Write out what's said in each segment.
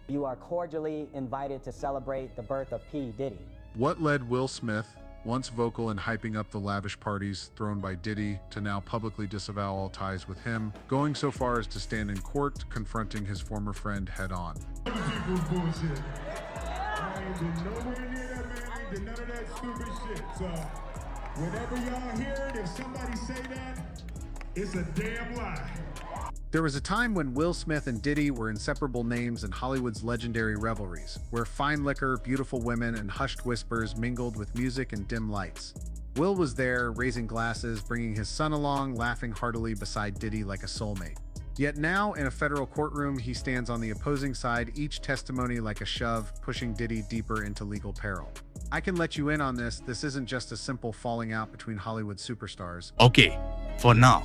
You are cordially invited to celebrate the birth of P. Diddy. What led Will Smith, once vocal in hyping up the lavish parties thrown by Diddy, to now publicly disavow all ties with him, going so far as to stand in court confronting his former friend head-on? Bullshit. I ain't been nowhere near that, man. I ain't did none of that stupid shit. So, whenever y'all hear it, if somebody say that, it's a damn lie. There was a time when Will Smith and Diddy were inseparable names in Hollywood's legendary revelries, where fine liquor, beautiful women, and hushed whispers mingled with music and dim lights. Will was there, raising glasses, bringing his son along, laughing heartily beside Diddy like a soulmate. Yet now, in a federal courtroom, he stands on the opposing side, each testimony like a shove, pushing Diddy deeper into legal peril. I can let you in on this isn't just a simple falling out between Hollywood superstars. Okay, for now,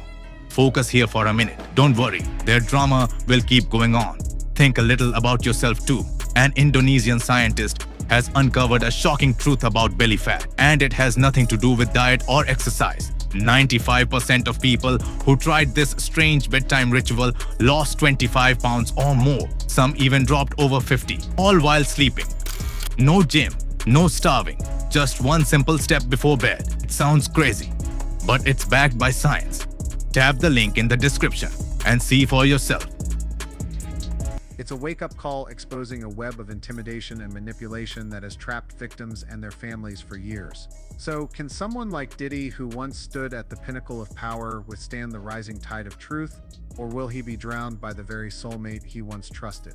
focus here for a minute. Don't worry, their drama will keep going on. Think a little about yourself too. An Indonesian scientist has uncovered a shocking truth about belly fat, and it has nothing to do with diet or exercise. 95% of people who tried this strange bedtime ritual lost 25 pounds or more. Some even dropped over 50, all while sleeping. No gym, no starving, just one simple step before bed. It sounds crazy, but it's backed by science. Tap the link in the description and see for yourself. It's a wake-up call exposing a web of intimidation and manipulation that has trapped victims and their families for years. So, can someone like Diddy, who once stood at the pinnacle of power, withstand the rising tide of truth? Or will he be drowned by the very soulmate he once trusted?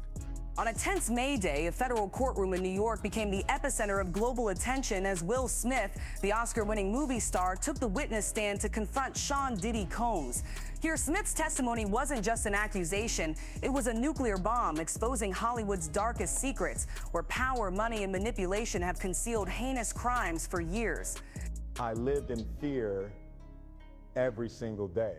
On a tense May Day, a federal courtroom in New York became the epicenter of global attention as Will Smith, the Oscar-winning movie star, took the witness stand to confront Sean Diddy Combs. Here, Smith's testimony wasn't just an accusation, it was a nuclear bomb exposing Hollywood's darkest secrets, where power, money, and manipulation have concealed heinous crimes for years. I lived in fear every single day.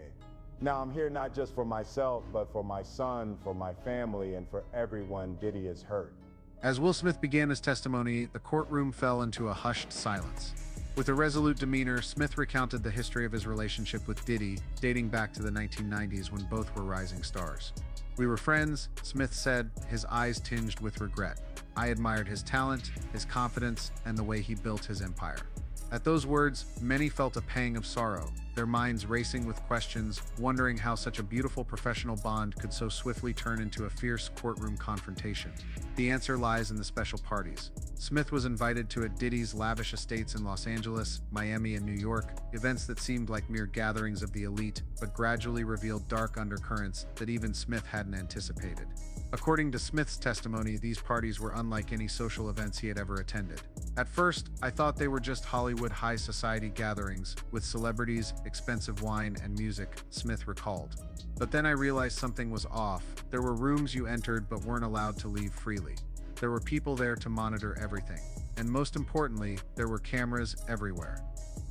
Now, I'm here not just for myself, but for my son, for my family, and for everyone Diddy has hurt. As Will Smith began his testimony, the courtroom fell into a hushed silence. With a resolute demeanor, Smith recounted the history of his relationship with Diddy, dating back to the 1990s when both were rising stars. "We were friends," Smith said, his eyes tinged with regret. "I admired his talent, his confidence, and the way he built his empire." At those words, many felt a pang of sorrow, their minds racing with questions, wondering how such a beautiful professional bond could so swiftly turn into a fierce courtroom confrontation. The answer lies in the special parties. Smith was invited to Diddy's lavish estates in Los Angeles, Miami, and New York, events that seemed like mere gatherings of the elite, but gradually revealed dark undercurrents that even Smith hadn't anticipated. According to Smith's testimony, these parties were unlike any social events he had ever attended. "At first, I thought they were just Hollywood high society gatherings, with celebrities, expensive wine, and music," Smith recalled. "But then I realized something was off. There were rooms you entered but weren't allowed to leave freely. There were people there to monitor everything. And most importantly, there were cameras everywhere."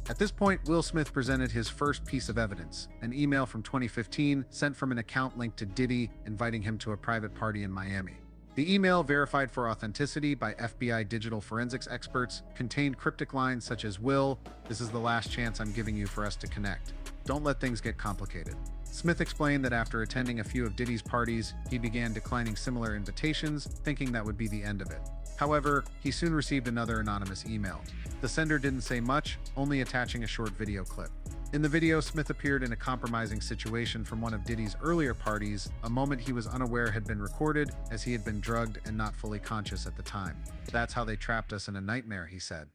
At this point, Will Smith presented his first piece of evidence, an email from 2015 sent from an account linked to Diddy, inviting him to a private party in Miami. The email, verified for authenticity by FBI digital forensics experts, contained cryptic lines such as, "Will, this is the last chance I'm giving you for us to connect. Don't let things get complicated." Smith explained that after attending a few of Diddy's parties, he began declining similar invitations, thinking that would be the end of it. However, he soon received another anonymous email. The sender didn't say much, only attaching a short video clip. In the video, Smith appeared in a compromising situation from one of Diddy's earlier parties, a moment he was unaware had been recorded, as he had been drugged and not fully conscious at the time. "That's how they trapped us in a nightmare," he said.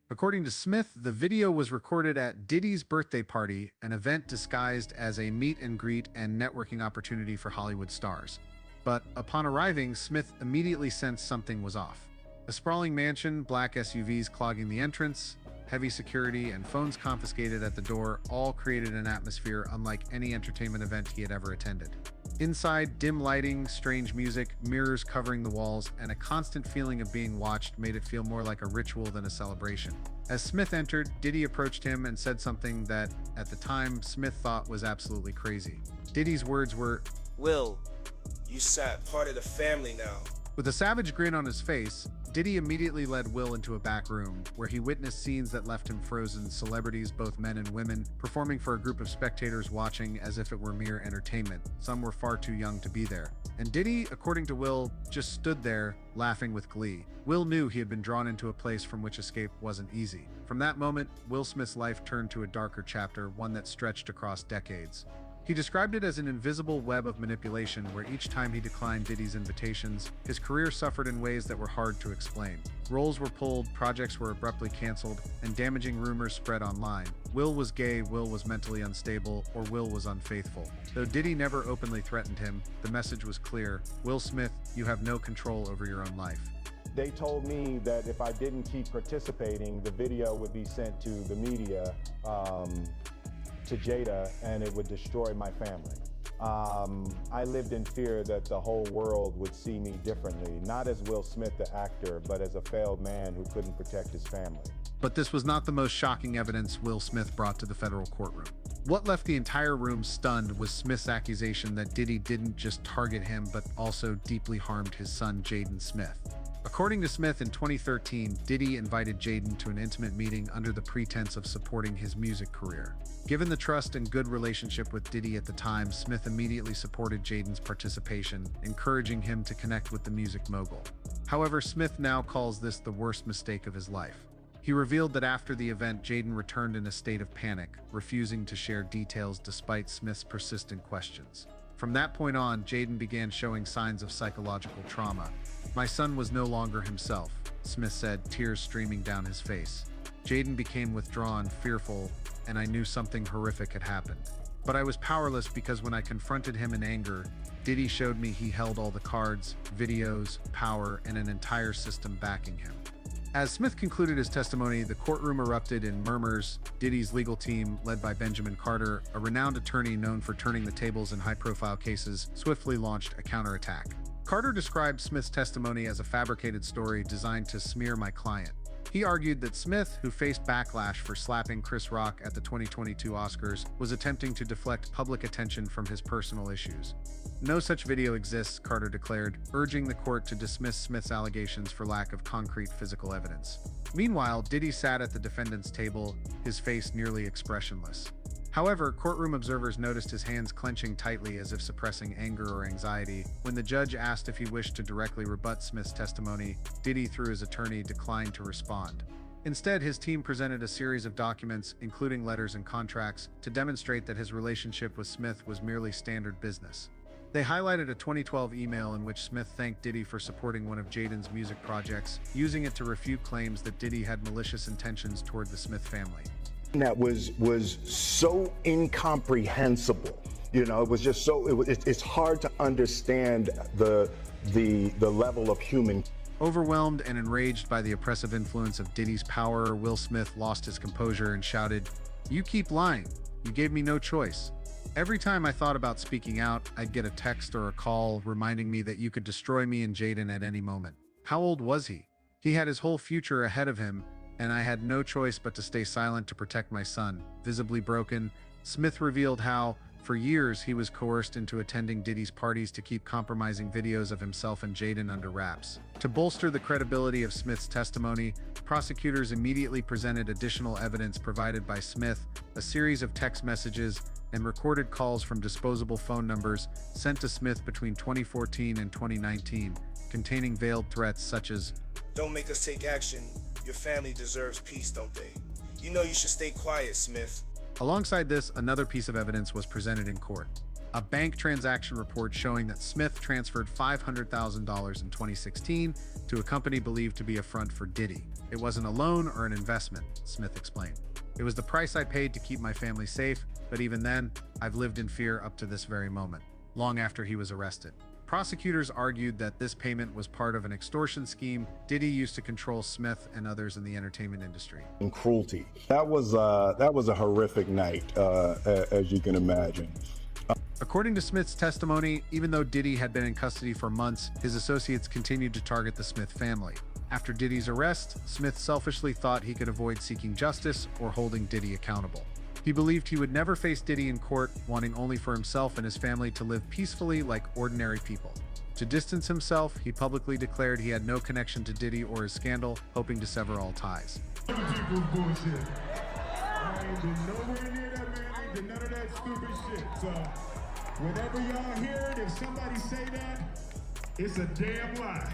According to Smith, the video was recorded at Diddy's birthday party, an event disguised as a meet and greet and networking opportunity for Hollywood stars. But upon arriving, Smith immediately sensed something was off. A sprawling mansion, black SUVs clogging the entrance, heavy security, and phones confiscated at the door all created an atmosphere unlike any entertainment event he had ever attended. Inside, dim lighting, strange music, mirrors covering the walls, and a constant feeling of being watched made it feel more like a ritual than a celebration. As Smith entered, Diddy approached him and said something that, at the time, Smith thought was absolutely crazy. Diddy's words were, "Will, you sat part of the family now." With a savage grin on his face, Diddy immediately led Will into a back room, where he witnessed scenes that left him frozen, celebrities, both men and women, performing for a group of spectators watching as if it were mere entertainment. Some were far too young to be there. And Diddy, according to Will, just stood there, laughing with glee. Will knew he had been drawn into a place from which escape wasn't easy. From that moment, Will Smith's life turned to a darker chapter, one that stretched across decades. He described it as an invisible web of manipulation where each time he declined Diddy's invitations, his career suffered in ways that were hard to explain. Roles were pulled, projects were abruptly canceled, and damaging rumors spread online. Will was gay, Will was mentally unstable, or Will was unfaithful. Though Diddy never openly threatened him, the message was clear: Will Smith, you have no control over your own life. They told me that if I didn't keep participating, the video would be sent to the media, to Jada, and it would destroy my family. I lived in fear that the whole world would see me differently, not as Will Smith the actor, but as a failed man who couldn't protect his family. But this was not the most shocking evidence Will Smith brought to the federal courtroom. What left the entire room stunned was Smith's accusation that Diddy didn't just target him, but also deeply harmed his son, Jaden Smith. According to Smith, in 2013, Diddy invited Jaden to an intimate meeting under the pretense of supporting his music career. Given the trust and good relationship with Diddy at the time, Smith immediately supported Jaden's participation, encouraging him to connect with the music mogul. However, Smith now calls this the worst mistake of his life. He revealed that after the event, Jaden returned in a state of panic, refusing to share details despite Smith's persistent questions. From that point on, Jaden began showing signs of psychological trauma. "My son was no longer himself," Smith said, tears streaming down his face. "Jaden became withdrawn, fearful, and I knew something horrific had happened. But I was powerless because when I confronted him in anger, Diddy showed me he held all the cards, videos, power, and an entire system backing him." As Smith concluded his testimony, the courtroom erupted in murmurs. Diddy's legal team, led by Benjamin Carter, a renowned attorney known for turning the tables in high-profile cases, swiftly launched a counterattack. Carter described Smith's testimony as a fabricated story designed to smear my client. He argued that Smith, who faced backlash for slapping Chris Rock at the 2022 Oscars, was attempting to deflect public attention from his personal issues. "No such video exists," Carter declared, urging the court to dismiss Smith's allegations for lack of concrete physical evidence. Meanwhile, Diddy sat at the defendant's table, his face nearly expressionless. However, courtroom observers noticed his hands clenching tightly as if suppressing anger or anxiety. When the judge asked if he wished to directly rebut Smith's testimony, Diddy, through his attorney, declined to respond. Instead, his team presented a series of documents, including letters and contracts, to demonstrate that his relationship with Smith was merely standard business. They highlighted a 2012 email in which Smith thanked Diddy for supporting one of Jaden's music projects, using it to refute claims that Diddy had malicious intentions toward the Smith family. That was so incomprehensible. You know, it was just so, it's hard to understand the level of human. Overwhelmed and enraged by the oppressive influence of Diddy's power, Will Smith lost his composure and shouted, "You keep lying. You gave me no choice. Every time I thought about speaking out, I'd get a text or a call reminding me that you could destroy me and Jaden at any moment." How old was he? He had his whole future ahead of him, and I had no choice but to stay silent to protect my son. Visibly broken, Smith revealed how, for years, he was coerced into attending Diddy's parties to keep compromising videos of himself and Jaden under wraps. To bolster the credibility of Smith's testimony, prosecutors immediately presented additional evidence provided by Smith, a series of text messages and recorded calls from disposable phone numbers sent to Smith between 2014 and 2019, containing veiled threats such as, "Don't make us take action. Your family deserves peace, don't they? You know you should stay quiet, Smith." Alongside this, another piece of evidence was presented in court. A bank transaction report showing that Smith transferred $500,000 in 2016 to a company believed to be a front for Diddy. "It wasn't a loan or an investment," Smith explained. "It was the price I paid to keep my family safe, but even then, I've lived in fear up to this very moment," long after he was arrested. Prosecutors argued that this payment was part of an extortion scheme Diddy used to control Smith and others in the entertainment industry. And cruelty. That was a horrific night, as you can imagine. According to Smith's testimony, even though Diddy had been in custody for months, his associates continued to target the Smith family. After Diddy's arrest, Smith selfishly thought he could avoid seeking justice or holding Diddy accountable. He believed he would never face Diddy in court, wanting only for himself and his family to live peacefully like ordinary people. To distance himself, he publicly declared he had no connection to Diddy or his scandal, hoping to sever all ties. Bullshit. I ain't been nowhere near that man. I ain't did none of that stupid shit. So, whenever y'all hear it, if somebody say that, it's a damn lie.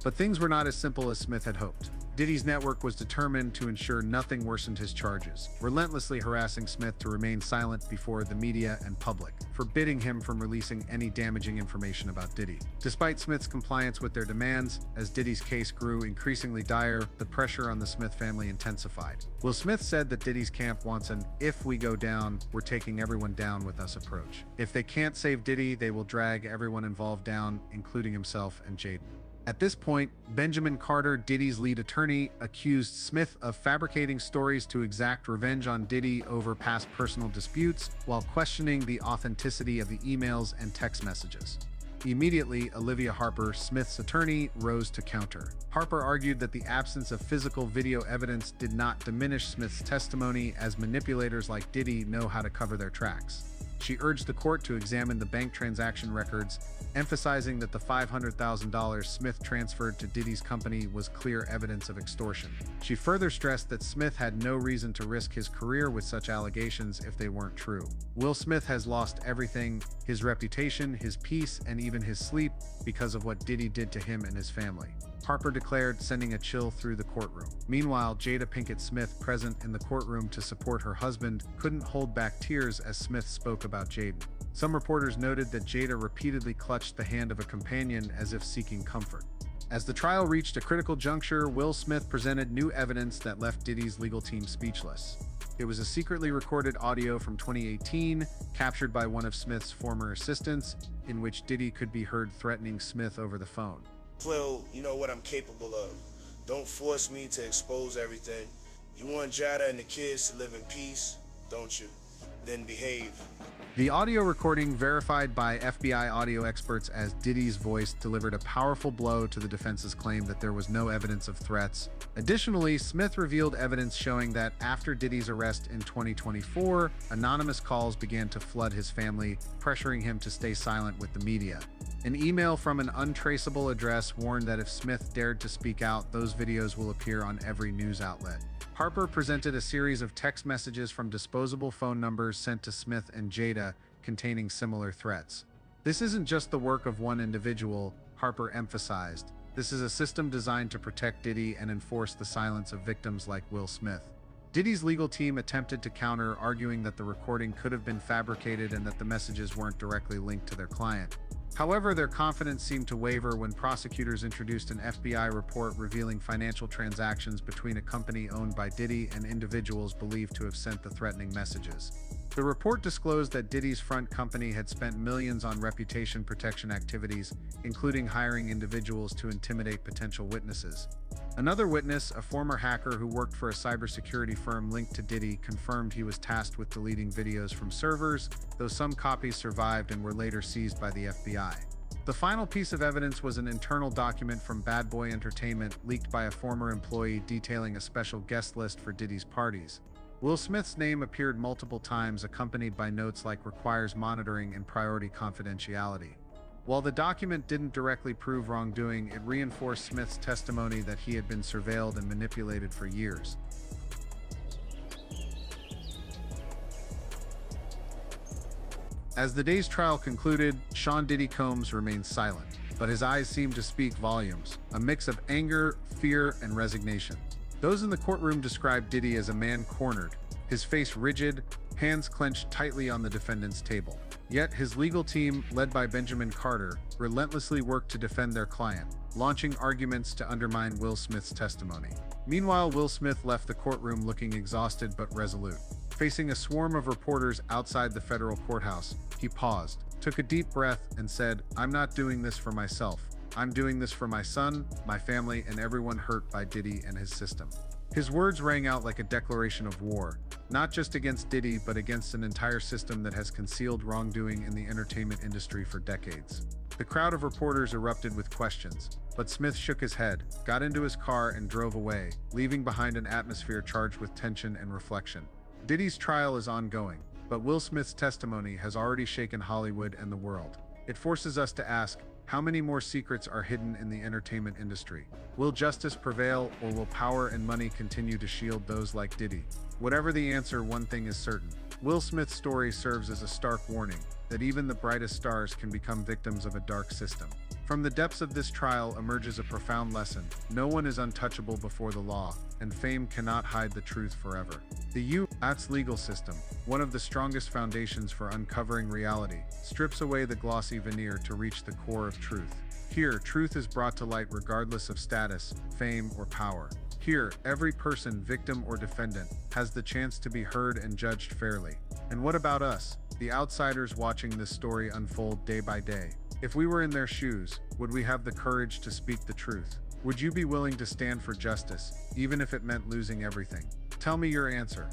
But things were not as simple as Smith had hoped. Diddy's network was determined to ensure nothing worsened his charges, relentlessly harassing Smith to remain silent before the media and public, forbidding him from releasing any damaging information about Diddy. Despite Smith's compliance with their demands, as Diddy's case grew increasingly dire, the pressure on the Smith family intensified. Will Smith said that Diddy's camp wants an "if we go down, we're taking everyone down with us" approach. If they can't save Diddy, they will drag everyone involved down, including himself and Jaden. At this point, Benjamin Carter, Diddy's lead attorney, accused Smith of fabricating stories to exact revenge on Diddy over past personal disputes, while questioning the authenticity of the emails and text messages. Immediately, Olivia Harper, Smith's attorney, rose to counter. Harper argued that the absence of physical video evidence did not diminish Smith's testimony, as manipulators like Diddy know how to cover their tracks. She urged the court to examine the bank transaction records, emphasizing that the $500,000 Smith transferred to Diddy's company was clear evidence of extortion. She further stressed that Smith had no reason to risk his career with such allegations if they weren't true. Will Smith has lost everything: his reputation, his peace, and even his sleep, because of what Diddy did to him and his family, Harper declared, sending a chill through the courtroom. Meanwhile, Jada Pinkett Smith, present in the courtroom to support her husband, couldn't hold back tears as Smith spoke about Jaden. Some reporters noted that Jada repeatedly clutched the hand of a companion as if seeking comfort. As the trial reached a critical juncture, Will Smith presented new evidence that left Diddy's legal team speechless. It was a secretly recorded audio from 2018, captured by one of Smith's former assistants, in which Diddy could be heard threatening Smith over the phone. Well, you know what I'm capable of. Don't force me to expose everything. You want Jada and the kids to live in peace, don't you? Then behave. The audio recording, verified by FBI audio experts as Diddy's voice, delivered a powerful blow to the defense's claim that there was no evidence of threats. Additionally, Smith revealed evidence showing that after Diddy's arrest in 2024, anonymous calls began to flood his family, pressuring him to stay silent with the media. An email from an untraceable address warned that if Smith dared to speak out, those videos will appear on every news outlet. Harper presented a series of text messages from disposable phone numbers sent to Smith and Jada, containing similar threats. This isn't just the work of one individual, Harper emphasized. This is a system designed to protect Diddy and enforce the silence of victims like Will Smith. Diddy's legal team attempted to counter, arguing that the recording could have been fabricated and that the messages weren't directly linked to their client. However, their confidence seemed to waver when prosecutors introduced an FBI report revealing financial transactions between a company owned by Diddy and individuals believed to have sent the threatening messages. The report disclosed that Diddy's front company had spent millions on reputation protection activities, including hiring individuals to intimidate potential witnesses. Another witness, a former hacker who worked for a cybersecurity firm linked to Diddy, confirmed he was tasked with deleting videos from servers, though some copies survived and were later seized by the FBI. The final piece of evidence was an internal document from Bad Boy Entertainment leaked by a former employee detailing a special guest list for Diddy's parties. Will Smith's name appeared multiple times, accompanied by notes like "requires monitoring" and "priority confidentiality." While the document didn't directly prove wrongdoing, it reinforced Smith's testimony that he had been surveilled and manipulated for years. As the day's trial concluded, Sean Diddy Combs remained silent, but his eyes seemed to speak volumes, a mix of anger, fear, and resignation. Those in the courtroom described Diddy as a man cornered, his face rigid, hands clenched tightly on the defendant's table. Yet his legal team, led by Benjamin Carter, relentlessly worked to defend their client, launching arguments to undermine Will Smith's testimony. Meanwhile, Will Smith left the courtroom looking exhausted but resolute. Facing a swarm of reporters outside the federal courthouse, he paused, took a deep breath, and said, "I'm not doing this for myself. I'm doing this for my son, my family, and everyone hurt by Diddy and his system." His words rang out like a declaration of war, not just against Diddy, but against an entire system that has concealed wrongdoing in the entertainment industry for decades. The crowd of reporters erupted with questions, but Smith shook his head, got into his car, and drove away, leaving behind an atmosphere charged with tension and reflection. Diddy's trial is ongoing, but Will Smith's testimony has already shaken Hollywood and the world. It forces us to ask, how many more secrets are hidden in the entertainment industry? Will justice prevail, or will power and money continue to shield those like Diddy? Whatever the answer, one thing is certain. Will Smith's story serves as a stark warning that even the brightest stars can become victims of a dark system. From the depths of this trial emerges a profound lesson. No one is untouchable before the law, and fame cannot hide the truth forever. The U.S. legal system, one of the strongest foundations for uncovering reality, strips away the glossy veneer to reach the core of truth. Here, truth is brought to light regardless of status, fame, or power. Here, every person, victim or defendant, has the chance to be heard and judged fairly. And what about us, the outsiders watching this story unfold day by day? If we were in their shoes, would we have the courage to speak the truth? Would you be willing to stand for justice, even if it meant losing everything? Tell me your answer.